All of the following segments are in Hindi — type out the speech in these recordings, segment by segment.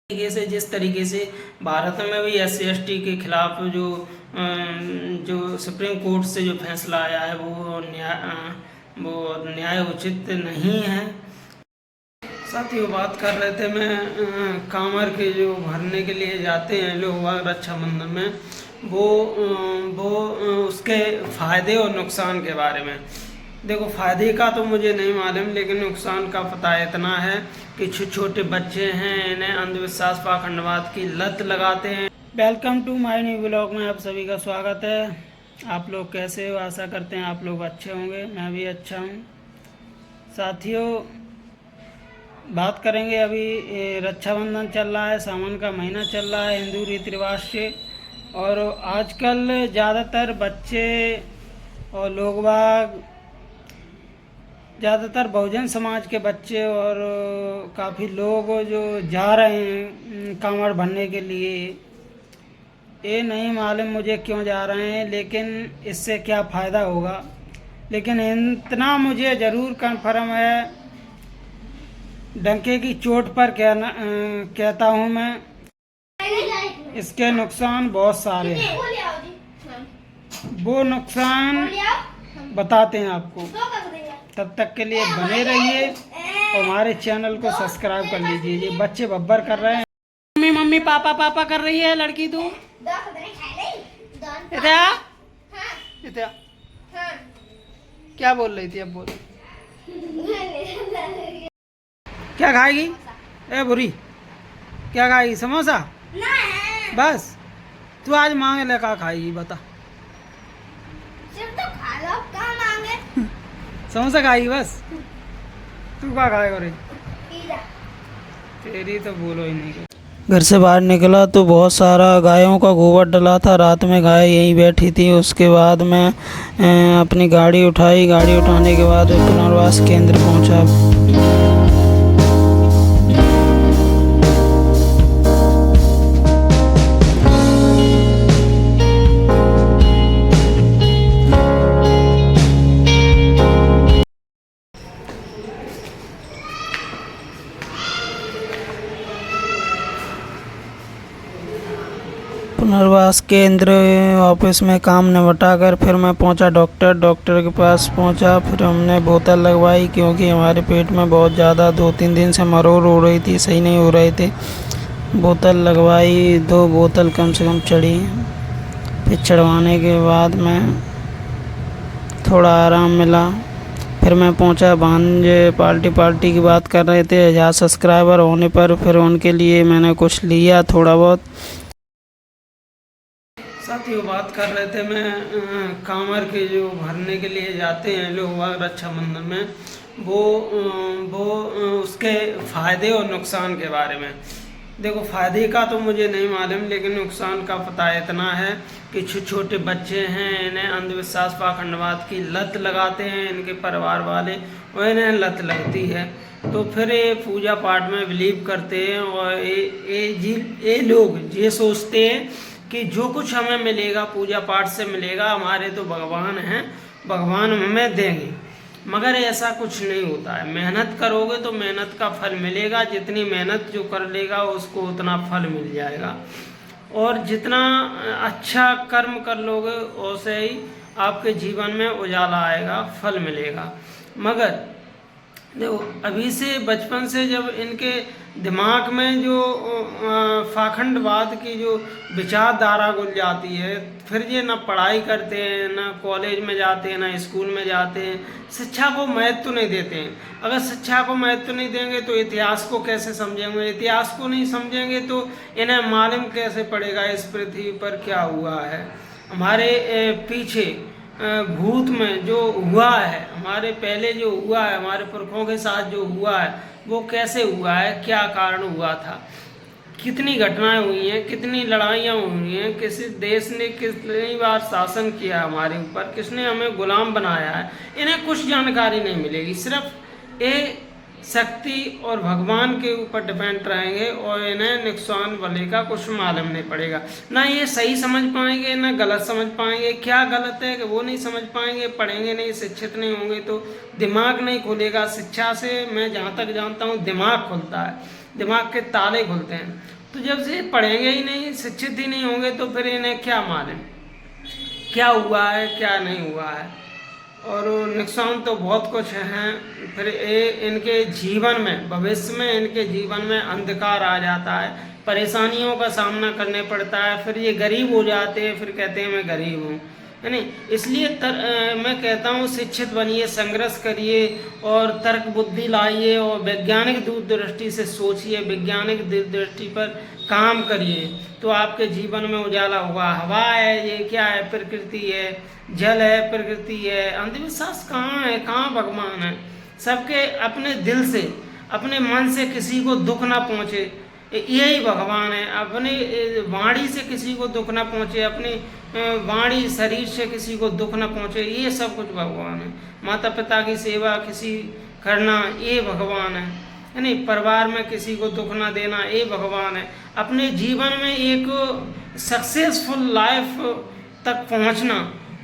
तरीके से जिस तरीके से भारत में भी SC/ST के खिलाफ जो सुप्रीम कोर्ट से जो फैसला आया है वो न्याय उचित नहीं है। साथियों, बात कर रहे थे मैं कांवर के जो भरने के लिए जाते हैं लोग रक्षाबंधन में, वो उसके फ़ायदे और नुकसान के बारे में। देखो, फ़ायदे का तो मुझे नहीं मालूम, लेकिन नुकसान का पता इतना है कि छोटे बच्चे हैं, इन्हें अंधविश्वास पाखंडवाद की लत लगाते हैं। Welcome to my new blog में आप सभी का स्वागत है। आप लोग कैसे हो? आशा करते हैं आप लोग अच्छे होंगे। मैं भी अच्छा हूँ। साथियों, बात करेंगे अभी रक्षाबंधन चल रहा है, सावन का महीना चल रहा है हिंदू रीति रिवाज से, और आजकल ज़्यादातर बच्चे और लोग बाग, ज़्यादातर बहुजन समाज के बच्चे और काफ़ी लोग जो जा रहे हैं कांवड़ भरने के लिए। ये नहीं मालूम मुझे क्यों जा रहे हैं, लेकिन इससे क्या फ़ायदा होगा। लेकिन इतना मुझे ज़रूर कन्फर्म है, डंके की चोट पर कहता हूँ मैं, इसके नुकसान बहुत सारे हैं। वो नुकसान बताते हैं आपको। तब तक के लिए बने रहिए और हमारे चैनल को सब्सक्राइब कर लीजिए। ये बच्चे बब्बर कर रहे हैं। मम्मी मम्मी पापा पापा कर रही है लड़की। तू इत्या क्या बोल रही थी? अब बोल, क्या खाएगी? ए बुरी, क्या खाएगी? समोसा? बस तू आज मांगे ले, क्या खाएगी बता? तो खा लो, क्या मांगे? समोसा खाएगी बस? तू क्या खाएगा रे? तेरी तो बोलो ही नहीं। घर से बाहर निकला तो बहुत सारा गायों का गोबर डला था। रात में गाय यहीं बैठी थी। उसके बाद मैं अपनी गाड़ी उठाई। गाड़ी उठाने के बाद पुनर्वास केंद्र पहुंचा। पुनर्वास केंद्र ऑफिस में काम निपटा कर फिर मैं पहुंचा डॉक्टर के पास पहुंचा। फिर हमने बोतल लगवाई, क्योंकि हमारे पेट में बहुत ज़्यादा 2-3 दिन से मरोड़ हो रही थी, सही नहीं हो रहे थे। बोतल लगवाई, 2 बोतल कम से कम चढ़ी। फिर चढ़वाने के बाद मैं थोड़ा आराम मिला। फिर मैं पहुंचा। भांजे पार्टी की बात कर रहे थे 1000 सब्सक्राइबर होने पर। फिर उनके लिए मैंने कुछ लिया थोड़ा बहुत। साथियों, बात कर रहे थे मैं कांवर के जो भरने के लिए जाते हैं लोग रक्षाबंधन में, वो उसके फ़ायदे और नुकसान के बारे में। देखो, फ़ायदे का तो मुझे नहीं मालूम, लेकिन नुकसान का पता इतना है कि छोटे बच्चे हैं, इन्हें अंधविश्वास पाखंडवाद की लत लगाते हैं इनके परिवार वाले, और इन्हें लत लगती है तो फिर ये पूजा पाठ में बिलीव करते हैं। और ये लोग ये सोचते हैं कि जो कुछ हमें मिलेगा पूजा पाठ से मिलेगा, हमारे तो भगवान हैं, भगवान हमें देंगे। मगर ऐसा कुछ नहीं होता है। मेहनत करोगे तो मेहनत का फल मिलेगा। जितनी मेहनत जो कर लेगा उसको उतना फल मिल जाएगा, और जितना अच्छा कर्म कर लोगे वैसे ही आपके जीवन में उजाला आएगा, फल मिलेगा। मगर देखो, अभी से बचपन से जब इनके दिमाग में जो पाखंडवाद की जो विचारधारा घुल जाती है, फिर ये ना पढ़ाई करते हैं, ना कॉलेज में जाते हैं, ना स्कूल में जाते हैं, शिक्षा को महत्व नहीं देते हैं। अगर शिक्षा को महत्व नहीं देंगे तो इतिहास को कैसे समझेंगे? इतिहास को नहीं समझेंगे तो इन्हें मालूम कैसे पड़ेगा इस पृथ्वी पर क्या हुआ है। हमारे पीछे भूत में जो हुआ है, हमारे पहले जो हुआ है, हमारे पुरखों के साथ जो हुआ है, वो कैसे हुआ है, क्या कारण हुआ था, कितनी घटनाएं हुई हैं, कितनी लड़ाइयाँ हुई हैं, किसी देश ने कितनी बार शासन किया हमारे ऊपर, किसने हमें गुलाम बनाया है, इन्हें कुछ जानकारी नहीं मिलेगी। सिर्फ ये शक्ति और भगवान के ऊपर डिपेंड रहेंगे, और इन्हें नुकसान भले का कुछ मालूम नहीं पड़ेगा। ना ये सही समझ पाएंगे ना गलत समझ पाएंगे। क्या गलत है कि वो नहीं समझ पाएंगे। पढ़ेंगे नहीं, शिक्षित नहीं होंगे तो दिमाग नहीं खुलेगा। शिक्षा से मैं जहाँ तक जानता हूँ दिमाग खुलता है, दिमाग के ताले खुलते हैं। तो जब से पढ़ेंगे ही नहीं, शिक्षित ही नहीं होंगे, तो फिर इन्हें क्या मालूम क्या हुआ है क्या नहीं हुआ है। और नुकसान तो बहुत कुछ हैं। फिर इनके जीवन में, भविष्य में इनके जीवन में अंधकार आ जाता है, परेशानियों का सामना करने पड़ता है। फिर ये गरीब हो जाते हैं, फिर कहते हैं मैं गरीब हूँ, है नहीं। इसलिए मैं कहता हूँ शिक्षित बनिए, संघर्ष करिए और तर्क बुद्धि लाइए और वैज्ञानिक दूरदृष्टि से सोचिए, वैज्ञानिक दूरदृष्टि पर काम करिए, तो आपके जीवन में उजाला होगा। हवा है, ये क्या है, प्रकृति है, जल है, प्रकृति है। अंधविश्वास कहाँ है, कहाँ भगवान है। सबके अपने दिल से, अपने मन से किसी को दुख ना पहुँचे, यही भगवान है। अपनी वाणी से किसी को दुख ना पहुँचे, अपनी वाणी शरीर से किसी को दुख ना पहुँचे, ये सब कुछ भगवान है। माता पिता की सेवा किसी करना, ये भगवान है नहीं। परिवार में किसी को दुख ना देना, ये भगवान है। अपने जीवन में एक सक्सेसफुल लाइफ तक पहुंचना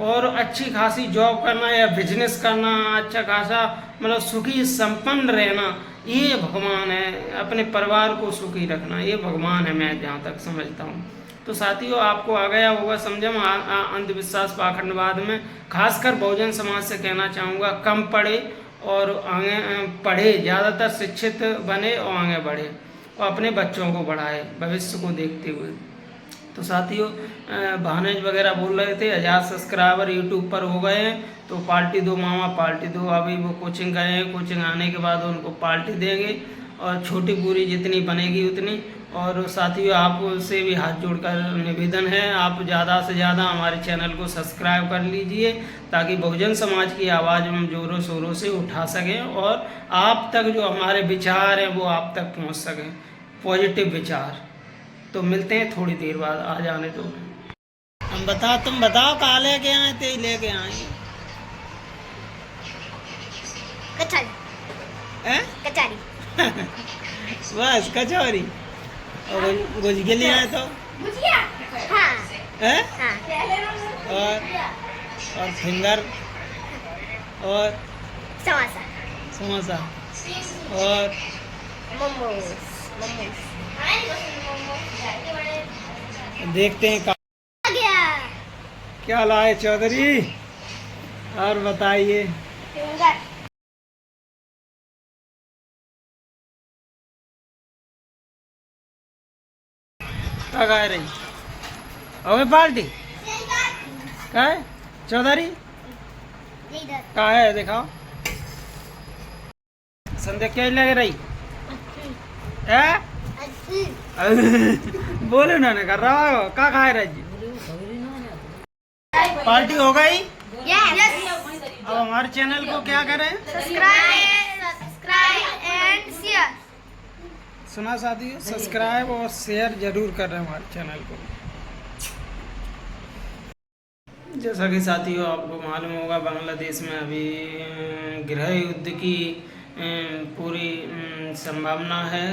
और अच्छी खासी जॉब करना या बिजनेस करना, अच्छा खासा मतलब सुखी संपन्न रहना, ये भगवान है। अपने परिवार को सुखी रखना, ये भगवान है, मैं जहाँ तक समझता हूँ। तो साथियों, आपको आ गया होगा समझ में अंधविश्वास पाखंडवाद में। खासकर बहुजन समाज से कहना चाहूँगा, कम पढ़े और आगे पढ़े, ज़्यादातर शिक्षित बने और आगे बढ़े और अपने बच्चों को बढ़ाए भविष्य को देखते हुए। तो साथियों, भानेज वगैरह बोल रहे थे 1000 सब्सक्राइबर यूट्यूब पर हो गए हैं, तो पार्टी दो मामा, पार्टी दो। अभी वो कोचिंग गए हैं, कोचिंग आने के बाद उनको पार्टी देंगे और छोटी पूरी जितनी बनेगी उतनी। और साथियों, आपसे भी हाथ जोड़कर निवेदन है, आप ज़्यादा से ज़्यादा हमारे चैनल को सब्सक्राइब कर लीजिए, ताकि बहुजन समाज की आवाज़ हम ज़ोरों शोरों से उठा सकें और आप तक जो हमारे विचार हैं वो आप तक पहुंच सकें, पॉजिटिव विचार। तो मिलते हैं थोड़ी देर बाद, आ जाने दो। हम तुम बताओ कहाँ लेके आए थे? लेके आए कचौरी। बस कचौरी और गुजिया ले आए तो और फिंगर और समोसा और मोमोज। देखते हैं क्या लाए चौधरी, और बताइए। क्या खा रही? अबे पार्टी क्या है चौधरी? क्या है दिखाओ। संध्या क्या लग रही है? बोलो ना कर रहा हो, क्या खा रहे जी? पार्टी हो गई। अब हमारे चैनल को क्या करें? Subscribe and share. सुना साथियों, सब्सक्राइब और शेयर जरूर कर रहे हैं हमारे चैनल को। जैसा कि साथियों आपको मालूम होगा, बांग्लादेश में अभी गृह युद्ध की पूरी संभावना है।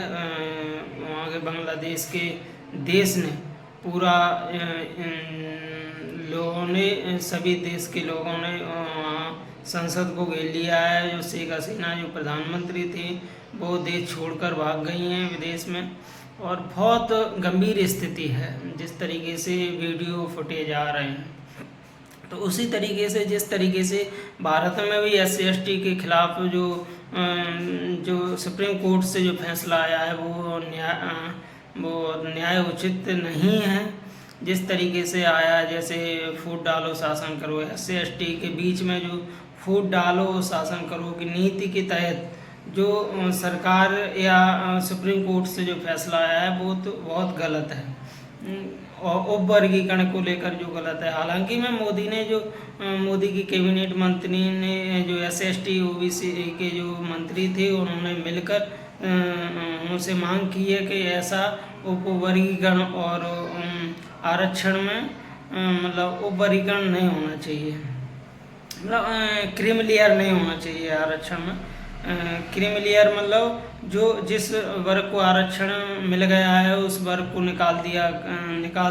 वहाँ के बांग्लादेश के देश ने पूरा लोगों ने, सभी देश के लोगों ने संसद को घेर लिया है। जो शेख हसीना जो प्रधानमंत्री थी, वो देश छोड़कर भाग गई हैं विदेश में, और बहुत गंभीर स्थिति है जिस तरीके से वीडियो फुटेज आ रहे हैं। तो उसी तरीके से जिस तरीके से भारत में भी SC/ST के खिलाफ जो सुप्रीम कोर्ट से जो फैसला आया है वो न्याय उचित नहीं है। जिस तरीके से आया, जैसे फूट डालो शासन करो, SC/ST के बीच में जो फूट डालो शासन करो की नीति के तहत जो सरकार या सुप्रीम कोर्ट से जो फैसला आया है वो तो बहुत गलत है, और उपवर्गीकरण को लेकर जो गलत है। हालांकि मैं मोदी की कैबिनेट मंत्री ने जो SC/ST OBC के जो मंत्री थे, उन्होंने मिलकर उनसे मांग की है कि ऐसा उपवर्गीकरण और आरक्षण में मतलब उपवर्गीकरण नहीं होना चाहिए, मतलब क्रीमिलेयर नहीं होना चाहिए आरक्षण में। क्रीमिलेयर मतलब जो जिस वर्ग को आरक्षण मिल गया है उस वर्ग को निकाल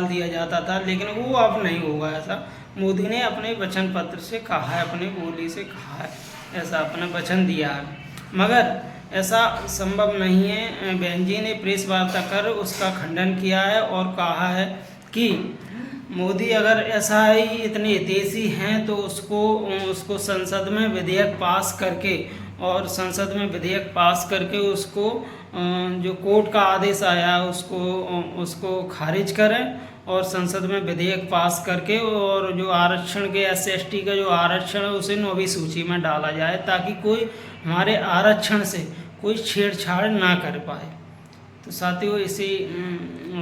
दिया जाता था, लेकिन वो अब नहीं होगा। ऐसा मोदी ने अपने वचन पत्र से कहा है, अपने बोली से कहा है, ऐसा अपना वचन दिया है। मगर ऐसा संभव नहीं है। बहन जी ने प्रेस वार्ता कर उसका खंडन किया है और कहा है कि मोदी अगर ऐसा ही इतने हितैषी हैं तो उसको संसद में विधेयक पास करके उसको जो कोर्ट का आदेश आया उसको खारिज करें और संसद में विधेयक पास करके और जो आरक्षण के SC/ST का जो आरक्षण है उसे 9वीं सूची में डाला जाए ताकि कोई हमारे आरक्षण से कोई छेड़छाड़ ना कर पाए। तो साथियों इसी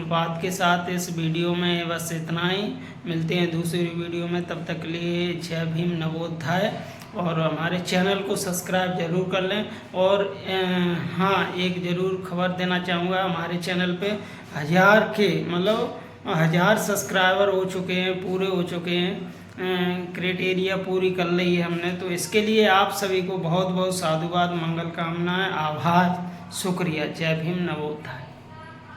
बात के साथ इस वीडियो में बस इतना ही। मिलते हैं दूसरी वीडियो में, तब तक के लिए जय भीम नवोत्थाय। और हमारे चैनल को सब्सक्राइब जरूर कर लें। और हाँ, एक ज़रूर खबर देना चाहूँगा, हमारे चैनल पे 1000 सब्सक्राइबर हो चुके हैं, पूरे हो चुके हैं, क्राइटेरिया पूरी कर ली है हमने। तो इसके लिए आप सभी को बहुत बहुत साधुवाद, मंगल कामनाएं, आभार, शुक्रिया। जय भीम नवोत्थाय।